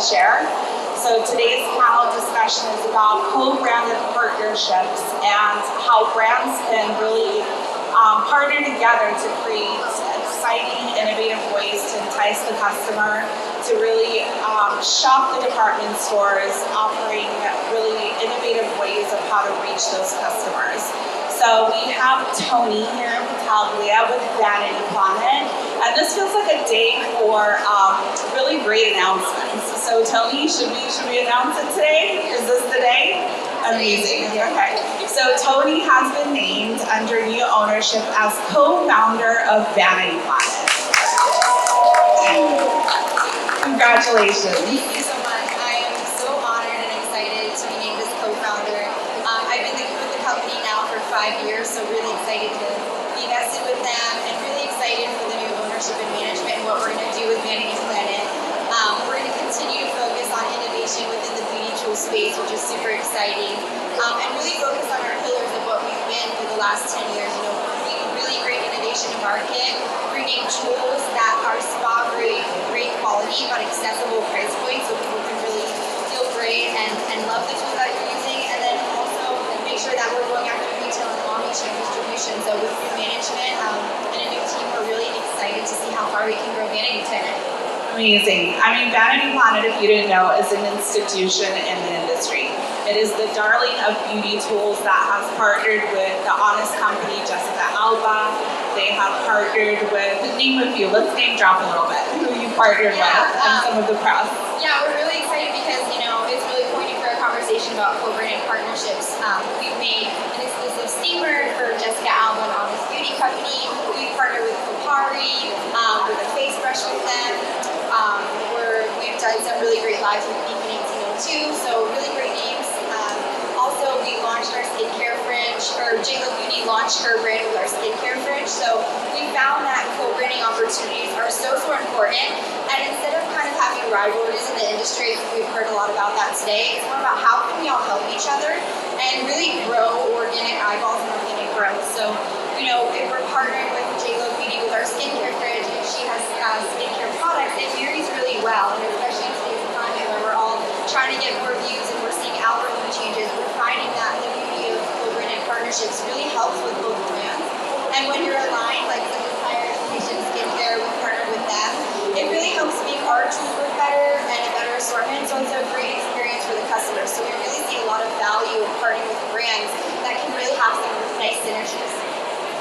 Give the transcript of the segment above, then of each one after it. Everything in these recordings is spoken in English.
to share. So today's panel discussion is about co-branded partnerships and how brands can really partner together to create exciting, innovative ways to entice the customer to really shop the department stores, offering really innovative ways of how to reach those customers. So we have Toni here in Battaglia with Vanity and this feels like a day for really great announcements. So Toni, should we announce it today? Is this the day? Amazing. Okay. So Toni has been named under new ownership as co-founder of Vanity. Congratulations. Thank you so much. I am so honored and excited to be named as co-founder. I've been with the company now for 5 years, so really excited to be invested with them and really excited for the new ownership and management and what we're going to do with Vanity Planet. We're going to continue to focus on innovation within the beauty tool space, which is super exciting, and really focus on our pillars of what we've been for the last 10 years. You know, bringing really great innovation to market, bringing tools that are spa grade, great quality, but accessible price points, so people can really feel great and love the tools that you're using, and then also make sure that we're going after retail and omni-channel distribution. So with new management and a new team, we're really excited to see how far we can grow Vanity Planet. Amazing. I mean, Vanity Planet, if you didn't know, is an institution in the industry. It is the darling of beauty tools that has partnered with the honest company, Jessica Alba. They have partnered with, name a few, let's name drop a little bit, who you partnered with and some of the press. Yeah, we're really excited because, you know, it's really pointing for a conversation about co-branded partnerships. We've made an exclusive steamer for Jessica Alba and Honest Beauty Company. We've partnered with Tumarin, with a face brush with them. We've done some really great lives with Beacon 1802, so really great names. Also, we launched our skincare fridge, or JLo Beauty launched her brand with our skincare fridge. So we found that co-branding opportunities are so important. And instead of kind of having rivalries in the industry, we've heard a lot about that today, it's more about how can we all help each other and really grow organic eyeballs and organic growth. So, you know, if we're partnering with JLo Beauty with our skincare fridge and she has skincare products, it marries really well. And especially in today's climate where we're all trying to get more views and we're seeing algorithm changes, we're finding that the beauty of co-branded partnerships really helps with both brands. And when you're aligned, like such as higher education, skincare, we partner with them, it really helps make our tools work better and a better assortment. So it's a great experience for the customer. So we really see a lot of value in partnering with brands that can really have some nice synergies.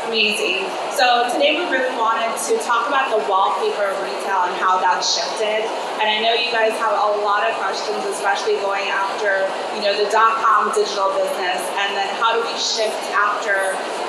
Amazing. So today we really wanted to talk about the wallpaper of retail and how that's shifted. And I know you guys have a lot of questions, especially going after, you know, the .com digital business, and then how do we shift after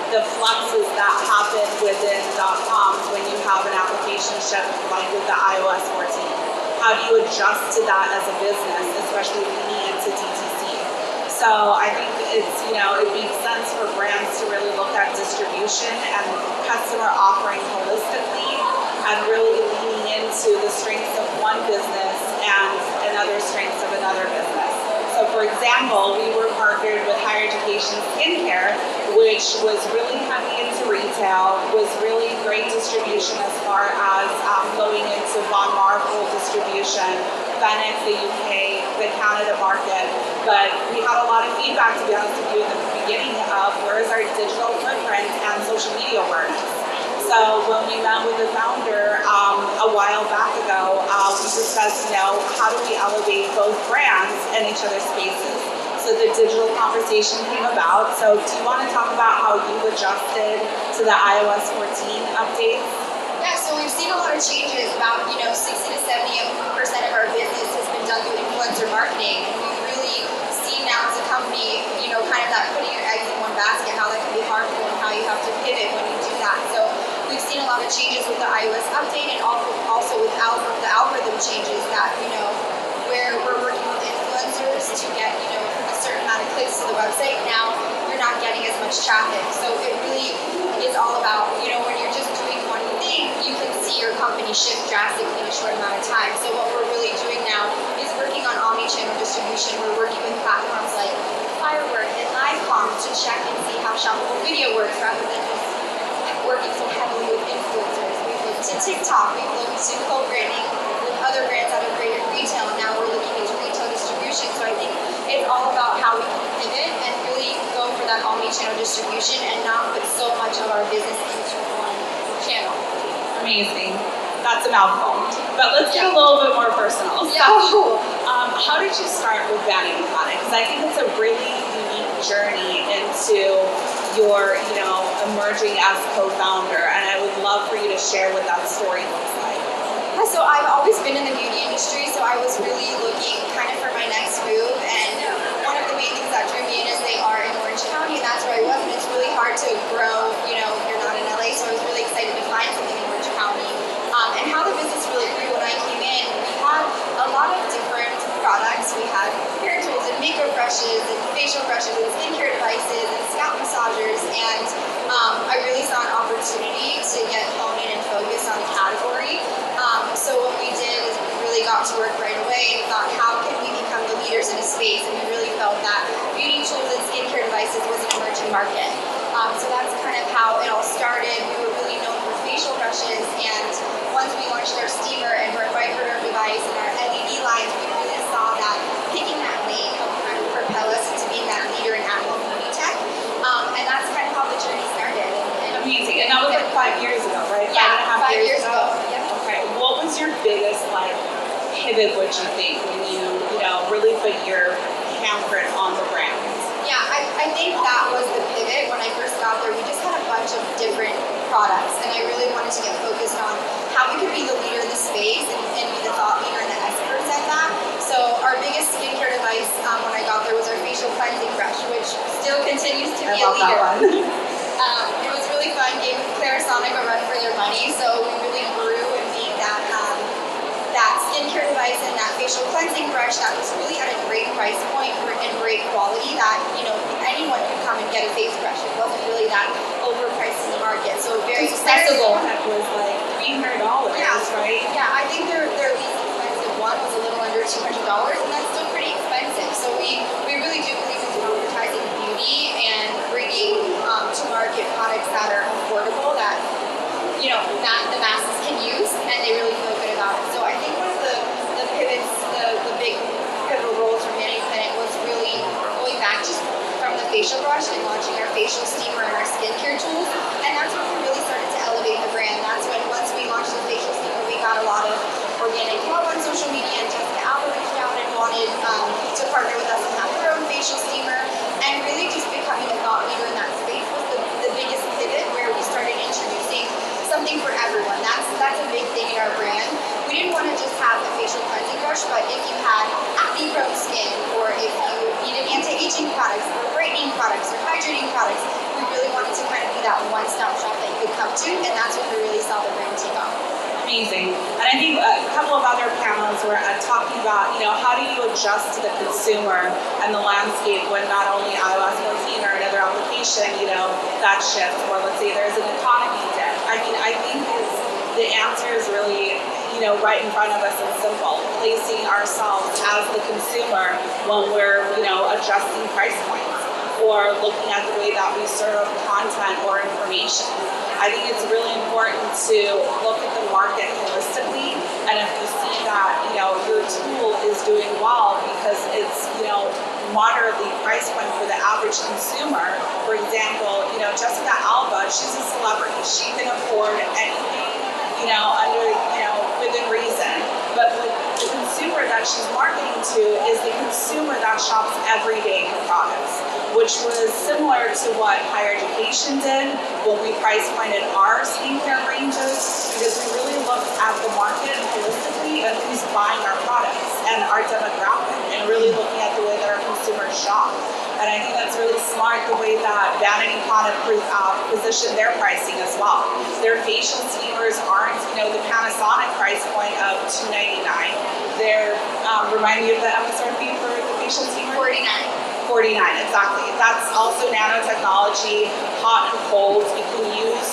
the fluxes that happen within .com when you have an application shift like with the iOS 14? How do you adjust to that as a business, especially leaning into DTC? So I think it's, you know, it makes sense for brands to really look at distribution and customer offering holistically and really leaning into the strengths of one business and another strengths of another business. So for example, we were partnered with Higher Education Skincare, which was really heavy into retail, was really great distribution as far as going into Von Marvel distribution, Vanity, the UK, the Canada market. But we had a lot of feedback, to be honest with you, at the beginning of where is our digital footprint and social media work. So when we met with the founder a while back ago, we discussed, you know, how do we elevate both brands in each other's spaces? So the digital conversation came about. So do you want to talk about how you've adjusted to the iOS 14 updates? Yeah, so we've seen a lot of changes. About, you know, 60 to 70% of our business has been done through influencer marketing. And we've really seen now as a company, you know, kind of that putting your eggs in one basket, how that can be harmful and how you have to pivot when you do that. So we've seen a lot of changes with the iOS update and also with the algorithm changes that, you know, where we're working with influencers to get, you know, a certain amount of clicks to the website. Now you're not getting as much traffic. So it really is all about, you know, when you're just doing one thing, you can see your company shift drastically in a short amount of time. So what we're really doing now is working on omni-channel distribution. We're working with platforms like Firework and Livecom to check and see how shoppable video works rather than just working so heavily with influencers. We've looked to TikTok. We've looked to co-branding with other brands that have created retail, and now we're looking into retail distribution. So I think it's all about how we can pivot and really go for that omni-channel distribution and not put so much of our business into one channel. Amazing. That's a mouthful. But let's get a little bit more personal. Yeah. So, how did you start with Vanity Product? Because I think it's a really unique journey into your, emerging as co-founder, and I would love for you to share what that story looks like. Yeah, so I've always been in the beauty industry, so I was really looking kind of for my next move, and one of the main things that drew me in is they are in Orange County, and that's where I was, and it's really hard to grow, if you're not in LA, so I was really excited to find something in Orange County. And how the business really grew when I came in, we had a lot of different products. We had hair tools and makeup brushes and facial brushes and skincare devices and scalp massagers, and I really saw an opportunity to get honed in and focus on the category. So what we did is we really got to work right away and thought, how can we become the leaders in a space? And we really felt that beauty tools and skincare devices was an emerging market. So that's kind of how it all started. We were really known for facial brushes, and once we launched our steamer and our microderm device and our LED lines, we really saw that picking that lane helped kind of propel us into being that leader in at-home beauty tech. And that's kind of how the journey started. Amazing. And that was like 5 years ago, right? Yeah, 5.5 years ago. Yep. Okay. What was your biggest pivot, would you think, when you really put your handprint on the brand? Yeah, I think that was the pivot. When I first got there, we just had a bunch of different products, and I really wanted to get focused on how we could be the leader in the space and be the thought leader and the experts at that. So our biggest skincare device when I got there was our facial cleansing brush, which still continues to be a leader. It was really fun, gave Clarisonic a run for their money, so we really grew in being that skincare device and that facial cleansing brush that was really at a great price point and great quality that anyone could come and get a face brush. It wasn't really that overpriced in the market, so very accessible. That was like $300, right? Yeah, I think their least expensive one was a little under $200, and that's still pretty expensive. So we really do believe in democratizing beauty and bringing to market products that are affordable, that the masses can use, and they really feel good about it. So I think one of the pivots, the big pivotal roles for Vanity Planet was really going back just from the facial brush and launching our facial steamer and our skincare tools, and that's when we really started to elevate the brand. That's when once we launched the facial steamer, we got a lot of organic love on social media, and Jessica Alba reached out and wanted to partner with us and have her own facial steamer, and really just becoming a thought leader in that space was the biggest pivot, where we started introducing something for everyone. That's a big thing in our brand. We didn't want to just have a facial cleansing brush, but if you had acne-prone skin, or if you needed anti-aging products, or brightening products, or hydrating products, we really wanted to kind of be that one-stop shop that you could come to, and that's when we really saw the brand take off. Amazing. And I think a couple of other panels were talking about, how do you adjust to the consumer and the landscape when not only iOS 14 or another application, that shifts, or let's say there's an economy dip. I mean, I think the answer is really, right in front of us and simple, placing ourselves as the consumer when we're, adjusting price points or looking at the way that we serve content or information. I think it's really important to look at the market holistically, and if you see that, your tool is doing well because it's, moderately price point for the average consumer. For example, Jessica Alba, she's a celebrity. She can afford anything, under, within reason. But with the consumer that she's marketing to is the consumer that shops every day for products, which was similar to what higher education did when we price pointed our skincare ranges, because we really looked at the market holistically and who's buying our products and our demographic, and really looking at the way that our consumers shop. And I think that's really smart, the way that Vanity Product positioned their pricing as well. Their facial steamers aren't, the Panasonic price point of $299. They're, remind me of the MSRP for the facial steamer? $49, exactly. That's also nanotechnology, hot and cold. You can use,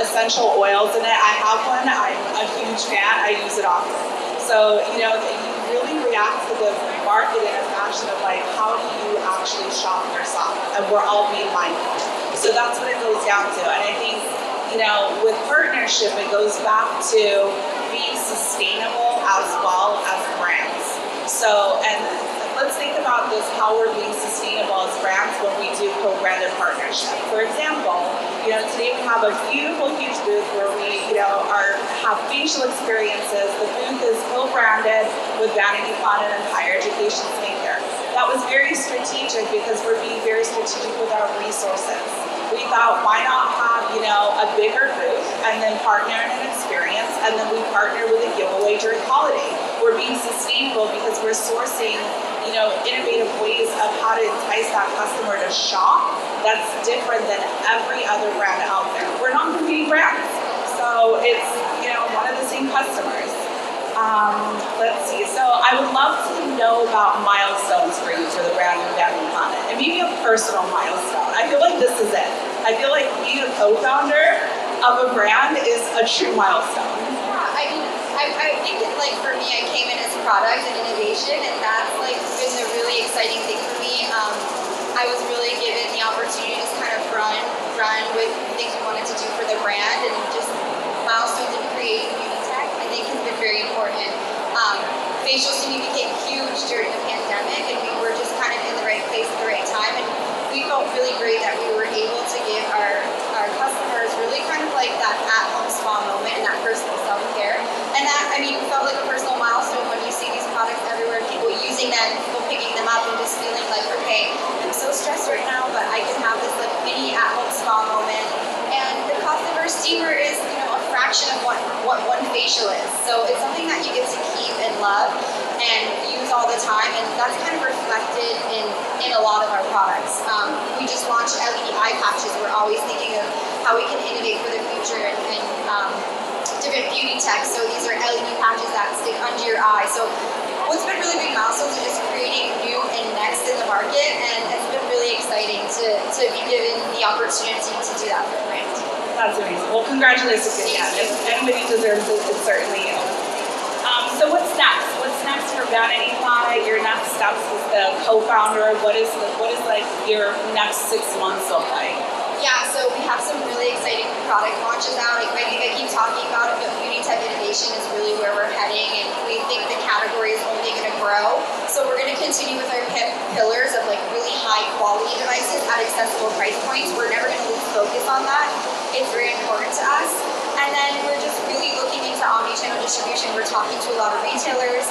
essential oils in it. I have one. I'm a huge fan. I use it often. So, you really react to the market in a fashion of how do you actually shop yourself? And we're all being mindful. So that's what it goes down to. And I think, with partnership, it goes back to being sustainable as well as brands. So, and let's think about this, how we're being sustainable as brands when we do co-branded partnership. For example, today we have a beautiful, huge booth where we, have facial experiences. The booth is co-branded with Vanity and Higher Education Skincare. That was very strategic because we're being very strategic with our resources. We thought, why not have, a bigger booth and then partner in an experience, and then we partner with a giveaway during holiday. We're being sustainable because we're sourcing, innovative ways of how to entice that customer to shop that's different than every other brand out there. We're not competing brands, so it's, one of the same customers. Let's see. So I would love to know about milestones for you for the brand and Vanity Planet, and maybe a personal milestone. I feel like this is it. I feel like being a co-founder of a brand is a true milestone. Yeah, I think that, for me, I came in as product and innovation, and that's been the really exciting thing for me. I was really given the opportunity to just kind of run with things we wanted to do for the brand, and just milestones in creating beauty tech, I think has been very important. Facials to me became huge during the pandemic, and we were just kind of in the right place at the right time, and we felt really great that we were able to give our customers really kind of that at-home spa moment and that personal self-care. And that, we felt like a personal milestone when you see these products everywhere, people using them, people picking them up and just feeling like, okay, I'm so stressed right now, but I can have this mini at-home spa moment. And the cost of our steamer is, a fraction of what one facial is. So it's something that you get to keep and love and use all the time, and that's kind of reflected in a lot of our products. We just launched LED eye patches. We're always thinking of how we can innovate for the future and different beauty tech. So these are LED patches that stick under your eye. So what's been really big milestones is just creating new and next in the market, and it's been really exciting to be given the opportunity to do that for the brand. That's amazing. Well, congratulations again. If anybody deserves it, it's certainly you. So what's next? What's next for Vanity Planet? Your next steps as the co-founder? What is your next 6 months look like? Yeah, so we have some really exciting product launches out. I keep talking about it, but beauty tech innovation is really where we're heading, and we think the category is only going to grow. So we're going to continue with our pillars of really high quality devices at accessible price points. We're never going to lose focus on that. It's very important to us. And then we're just really looking into omni-channel distribution. We're talking to a lot of retailers.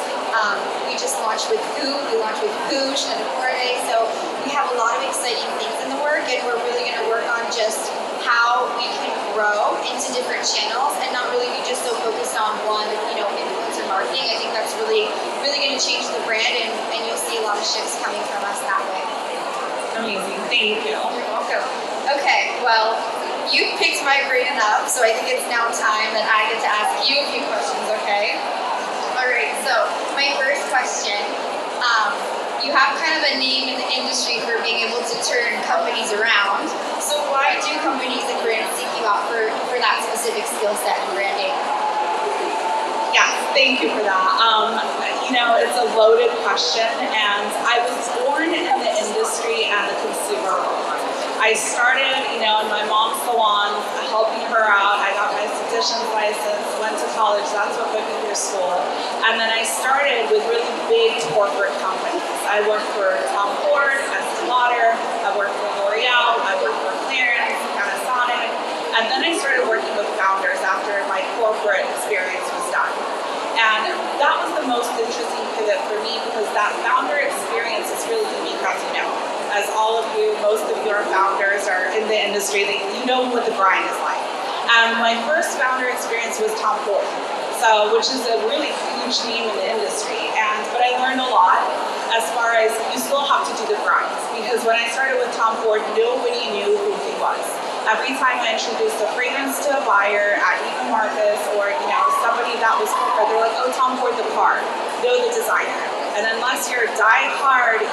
We just launched with food. We launched with Bouche and Deporte. So we have a lot of exciting things in the work, and we're really going to work on just how we can grow into different channels and not really be just so focused on one, influencer marketing. I think that's really, really going to change the brand, and you'll see a lot of shifts coming from us that way. Amazing. Thank you. You're welcome. Okay, well, you've picked my brain enough, so I think it's now time that I get to ask you a few questions, okay? All right, so my first question, you have kind of a name in the industry for being able to turn companies around. So why do companies and brands seek you out for that specific skill set and branding? Yes, thank you for that. It's a loaded question, and I was born in the industry and the consumer world. I started, in my mom's salon, helping her out. I got my esthetician's license, went to college. That's what put me through school. And then I started with really big corporate companies. I worked for Tom Ford, Estee Lauder. I worked for L'Oreal. I worked for Clarins, Panasonic. And then I started working with founders after my corporate experience was done. And that was the most interesting pivot for me, because that founder experience is really unique, as you know. As all of you, most of your founders are in the industry, you know what the grind is like. And my first founder experience was Tom Ford, which is a really huge name in the industry. But I learned a lot as far as you still have to do the grind. Because when I started with Tom Ford, nobody knew who he was. Every time I introduced a fragrance to a buyer at Neiman Marcus or somebody that was corporate, they're like, oh, Tom Ford the car, know the designer. And unless you're a die-hard,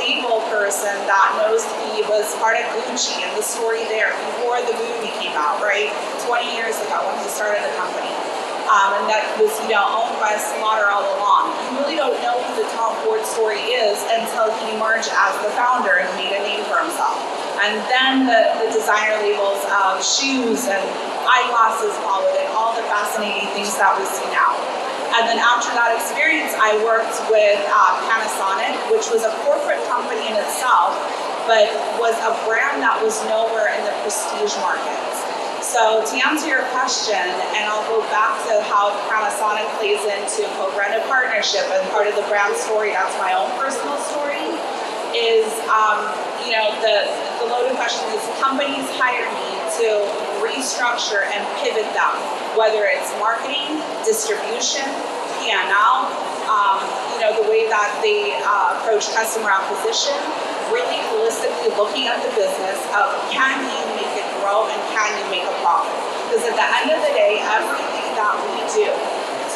label person that knows he was part of Gucci and the story there before the movie came out, right? 20 years ago when he started the company. And that was, owned by Estee Lauder all along. You really don't know who the Tom Ford story is until he emerged as the founder and made a name for himself. And then the designer labels of shoes and eyeglasses followed, and all the fascinating things that we see now. And then after that experience, I worked with Panasonic, which was a corporate company in itself, but was a brand that was nowhere in the prestige market. So to answer your question, and I'll go back to how Panasonic plays into co-branded partnership, and part of the brand story, that's my own personal story, is, the loaded question is companies hire me to restructure and pivot them, whether it's marketing, distribution, P&L, the way that they approach customer acquisition, really holistically looking at the business of can you make it grow and can you make a profit? Because at the end of the day, everything that we do,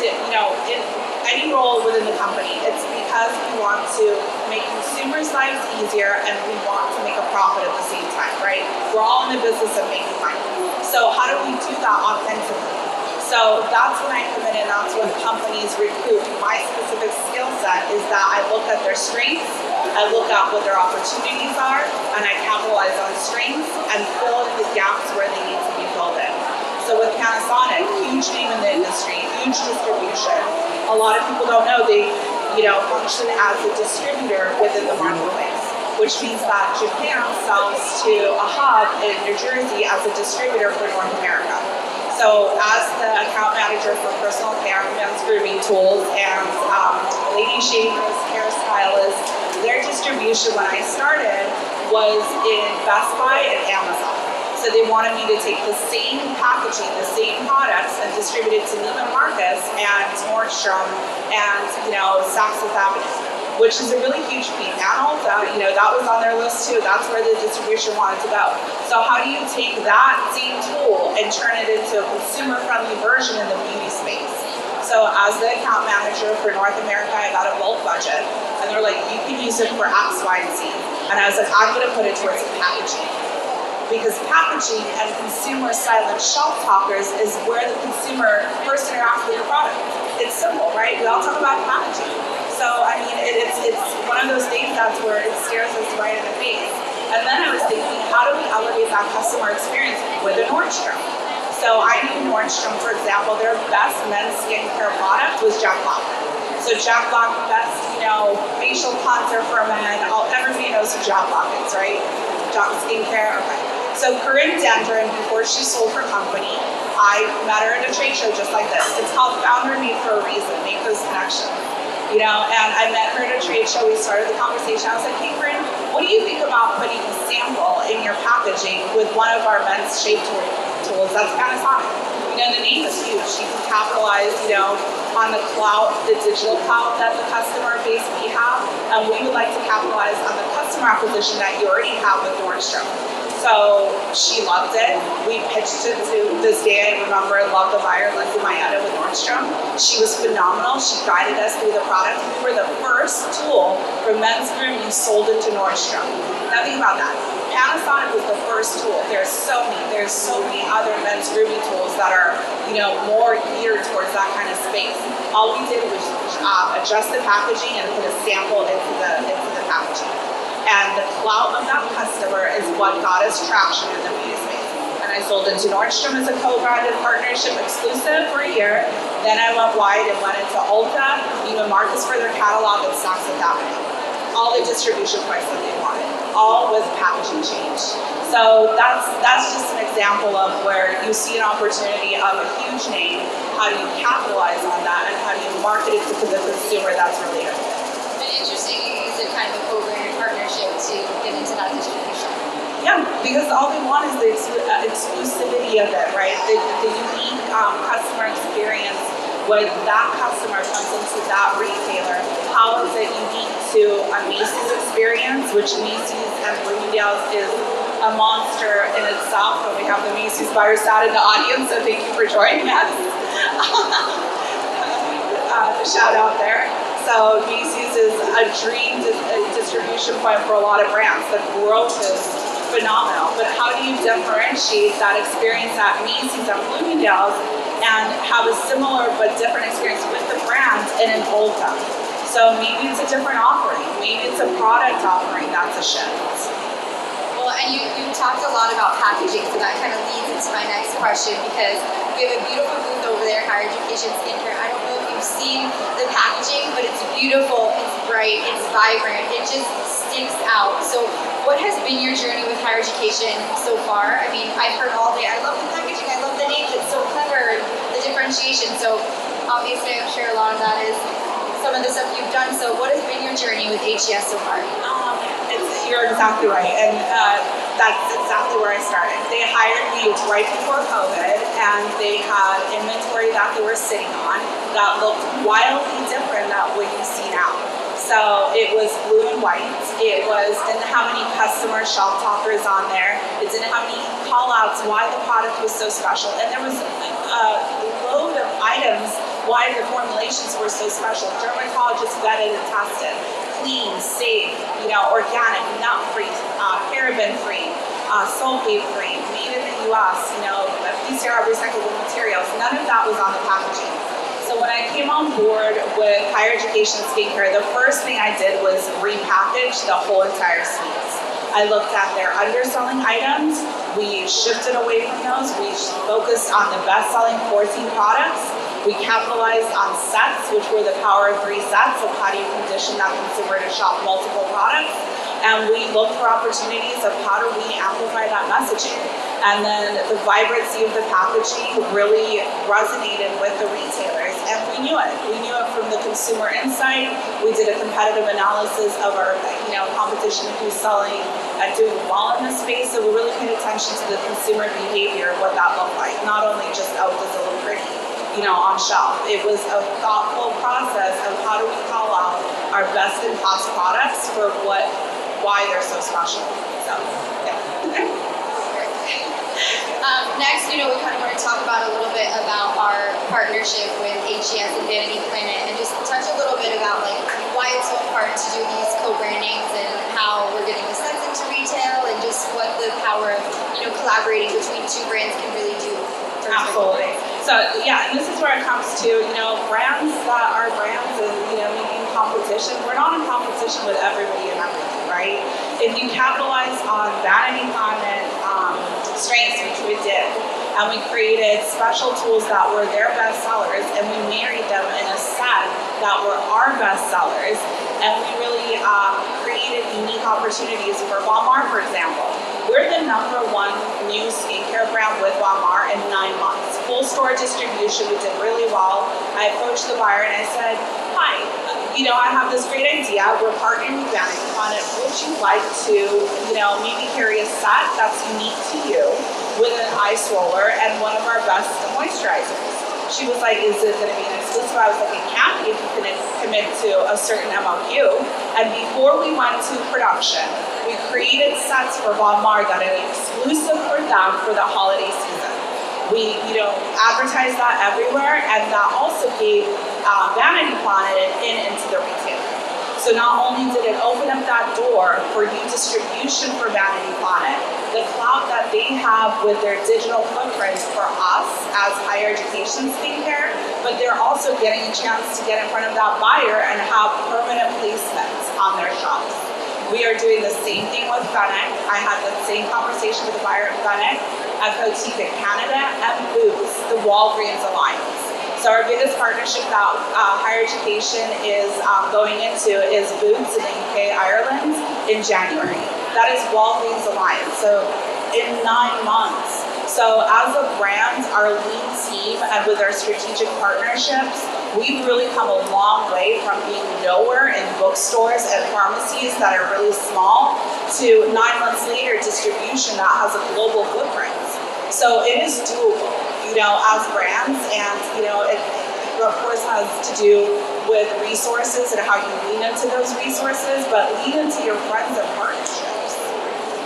in any role within the company, it's because we want to make consumers' lives easier and we want to make a profit at the same time, right? We're all in the business of making money. So how do we do that authentically? So that's when I come in, and that's when companies recruit. My specific skill set is that I look at their strengths, I look at what their opportunities are, and I capitalize on strengths and fill in the gaps where they need to be filled in. So with Panasonic, huge name in the industry, huge distribution. A lot of people don't know they, function as a distributor within the marketplace, which means that Japan sells to a hub in New Jersey as a distributor for North America. So as the account manager for personal care, men's grooming tools, and lady shavers, hairstylists, their distribution when I started was in Best Buy and Amazon. So they wanted me to take the same packaging, the same products, and distribute it to Neiman Marcus and Nordstrom and Saks Fifth Avenue, which is a really huge panel. That was on their list too. That's where the distribution wanted to go. So how do you take that same tool and turn it into a consumer-friendly version in the beauty space? So as the account manager for North America, I got a bulk budget, and they're like, you can use it for X, Y, and Z. And I was like, I'm going to put it towards packaging. Because packaging and consumer silent shelf talkers is where the consumer first interacts with your product. It's simple, right? We all talk about packaging. So, it's one of those things that's where it stares us right in the face. And then I was thinking, how do we elevate that customer experience with a Nordstrom? So I knew Nordstrom, for example, their best men's skincare product was Jack Black. So Jack Black, best, facial cleanser for men. Everybody knows who Jack Black is, right? Jack skincare, okay. So Corinne Dendron, before she sold her company, I met her at a trade show just like this. It's called FounderMade for a reason, make those connections. And I met her at a trade show, we started the conversation. I was like, hey Corinne, what do you think about putting a sample in your packaging with one of our men's shape tools? That's Panasonic. The name is huge. You can capitalize, on the clout, the digital clout that the customer base we have, and we would like to capitalize on the customer acquisition that you already have with Nordstrom. So she loved it. We pitched it to this day. I remember, love the buyer, Lindsay Mayetta with Nordstrom. She was phenomenal. She guided us through the product. We were the first tool for men's grooming sold into Nordstrom. Now think about that. Panasonic was the first tool. There's so many other men's grooming tools that are, more geared towards that kind of space. All we did was adjust the packaging and put a sample into the packaging. And the clout of that customer is what got us traction in the beauty space. And I sold into Nordstrom as a co-branded partnership exclusive for a year. Then I went wide and went into Ulta, Neiman Marcus for their catalog, and Saks Fifth Avenue. All the distribution points that they wanted, all with packaging change. So that's just an example of where you see an opportunity of a huge name. How do you capitalize on that, and how do you market it to the consumer that's related? And interesting, you use a kind of a co-branded partnership to get into that distribution. Yeah, because all they want is the exclusivity of it, right? The unique customer experience when that customer comes into that retailer. How is it unique to a Macy's experience, which Macy's and Bloomingdale's is a monster in itself. And we have the Macy's buyers out in the audience, so thank you for joining us. Shout out there. So Macy's is a dream distribution point for a lot of brands. The growth is phenomenal, but how do you differentiate that experience at Macy's and Bloomingdale's and have a similar but different experience with the brands in an Ulta? So maybe it's a different offering, maybe it's a product offering that's a shift. Well, and you talked a lot about packaging, so that kind of leads into my next question because we have a beautiful booth over there, Higher Education Skincare. I don't know if you've seen the packaging, but it's beautiful, it's bright, it's vibrant, it just sticks out. So what has been your journey with higher education so far? I mean, I've heard all day, I love the packaging, I love the names, it's so clever, the differentiation. So obviously I'm sure a lot of that is some of the stuff you've done. So what has been your journey with HES so far? You're exactly right, and that's exactly where I started. They hired me right before COVID, and they had inventory that they were sitting on that looked wildly different than what you see now. So it was blue and white. It didn't have any customer shelf talkers on there. It didn't have any call outs why the product was so special. And there was a load of items why the formulations were so special. Dermatologists vetted and tested. Clean, safe, organic, nut-free, paraben-free, sulfate-free, made in the US, PCR recyclable materials. None of that was on the packaging. So when I came on board with Higher Education Skincare, the first thing I did was repackage the whole entire suite. I looked at their underselling items. We shifted away from those. We focused on the best-selling 14 products. We capitalized on sets, which were the power of 3 sets of how do you condition that consumer to shop multiple products. And we looked for opportunities of how do we amplify that messaging. And then the vibrancy of the packaging really resonated with the retailers. And we knew it. We knew it from the consumer insight. We did a competitive analysis of our competition, who's selling and doing well in the space. So we really paid attention to the consumer behavior, what that looked like. Not only just, does it look pretty? On shelf. It was a thoughtful process of how do we call out our best in class products for why they're so special. So, yeah. Next, we kind of want to talk about a little bit about our partnership with HES and Vanity Planet, and just touch a little bit about why it's so important to do these co-brandings and how we're getting the sense into retail, and just what the power of collaborating between 2 brands can really do. Absolutely. So yeah, and this is where it comes to, brands that are brands and, making competition. We're not in competition with everybody and everything, right? If you capitalize on Vanity Planet strengths, which we did, and we created special tools that were their best sellers, and we married them in a set that were our best sellers, and we really created unique opportunities for Walmart, for example. We're the #1 new skincare brand with Walmart in 9 months. Full store distribution, we did really well. I approached the buyer and I said, hi, I have this great idea. We're partnering with Vanity Planet. Would you like to, maybe carry a set that's unique to you with an ice roller and one of our best moisturizers? She was like, is it going to be an exclusive? I was like, it can't be if you can commit to a certain MOQ. And before we went to production, we created sets for Walmart that are exclusive for them for the holiday season. We, advertised that everywhere, and that also gave Vanity Planet into the retailer. So not only did it open up that door for new distribution for Vanity Planet, the clout that they have with their digital footprint for us as higher education skincare, but they're also getting a chance to get in front of that buyer and have permanent placements on their shops. We are doing the same thing with Fennec. I had the same conversation with the buyer at Fennec, at Battaglia Canada, and Boots, the Walgreens Alliance. So our biggest partnership that higher education is going into is Boots in the UK, Ireland in January. That is Walgreens Alliance. So in 9 months. So as a brand, our lean team, and with our strategic partnerships, we've really come a long way from being nowhere in bookstores and pharmacies that are really small to 9 months later distribution that has a global footprint. So it is doable, as brands, and it of course has to do with resources and how you lean into those resources, but lean into your friends and partnerships.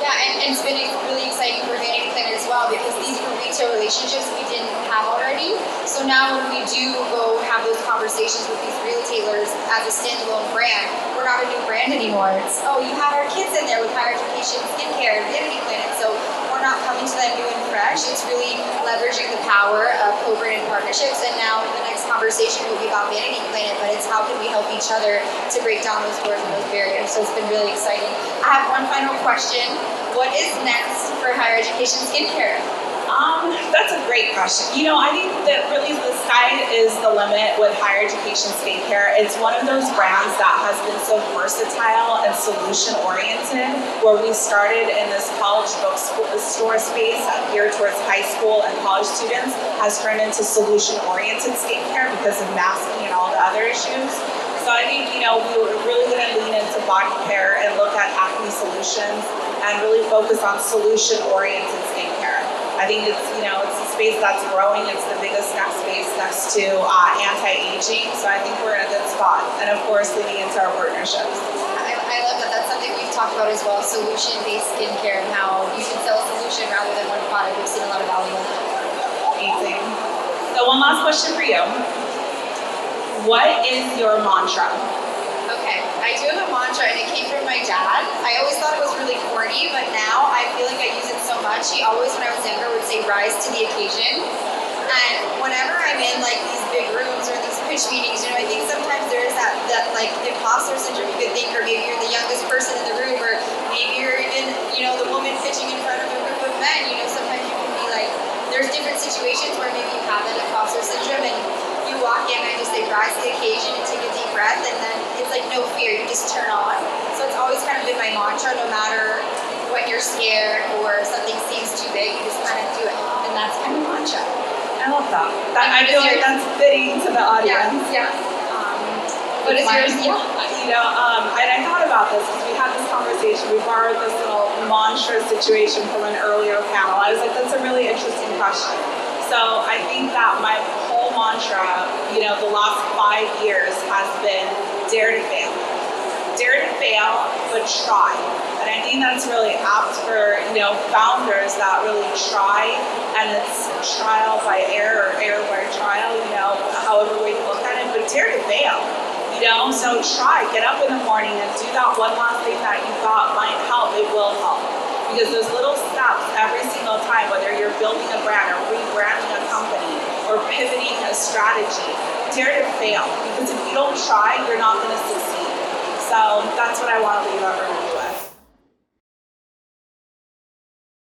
Yeah, and it's been really exciting for Vanity Planet as well, because these were retail relationships we didn't have already. So now when we do go have those conversations with these retailers as a standalone brand, we're not a new brand anymore. It's, you had our kids in there with higher education skincare and Vanity Planet. So we're not coming to them new and fresh. It's really leveraging the power of co-branded partnerships partnerships, and now the next conversation will be about Vanity Planet, but it's how can we help each other to break down those doors and those barriers. So it's been really exciting. I have one final question. What is next for higher education skincare? That's a great question. I think that really the sky is the limit with higher education skincare. It's one of those brands that has been so versatile and solution oriented, where we started in this college bookstore space geared towards high school and college students, has turned into solution oriented skincare because of masking and all the other issues. So I think, we were really going to lean into body care and look at acne solutions and really focus on solution oriented skincare. I think it's a space that's growing. It's the biggest next space next to anti-aging. So I think we're in a good spot. And of course, leaning into our partnerships. I love that. That's something we've talked about as well, solution-based skincare and how you can sell a solution rather than one product. We've seen a lot of value in that. Amazing. So one last question for you. What is your mantra? Okay, I do have a mantra and it came from my dad. I always thought it was really corny, but now I feel like I use it so much. He always, when I was younger, would say rise to the occasion. And whenever I'm in like these big rooms or these pitch meetings, I think sometimes there is that like imposter syndrome, you could think, or maybe you're the youngest person in the room, or maybe you're even, the woman pitching in front of a group of men. Sometimes you can be like, there's different situations where maybe you have that imposter syndrome and you walk in and just say rise to the occasion and take a deep breath, and then it's like no fear, you just turn on. So it's always kind of been my mantra, no matter what you're scared or something seems too big, you just kind of do it. And that's kind of mantra. I love that. I feel like that's fitting to the audience. Yeah. What is yours? Yeah. And I thought about this because we had this conversation. We borrowed this little mantra situation from an earlier panel. I was like, that's a really interesting question. So I think that my whole mantra, the last 5 years has been dare to fail. Dare to fail, but try. And I think that's really apt for, founders that really try, and it's trial by error, or error by trial, however way you look at it, but dare to fail. So try, get up in the morning and do that one last thing that you thought might help. It will help. Because those little steps every single time, whether you're building a brand or rebranding a company or pivoting a strategy, dare to fail. Because if you don't try, you're not going to succeed. So that's what I want to leave everyone with.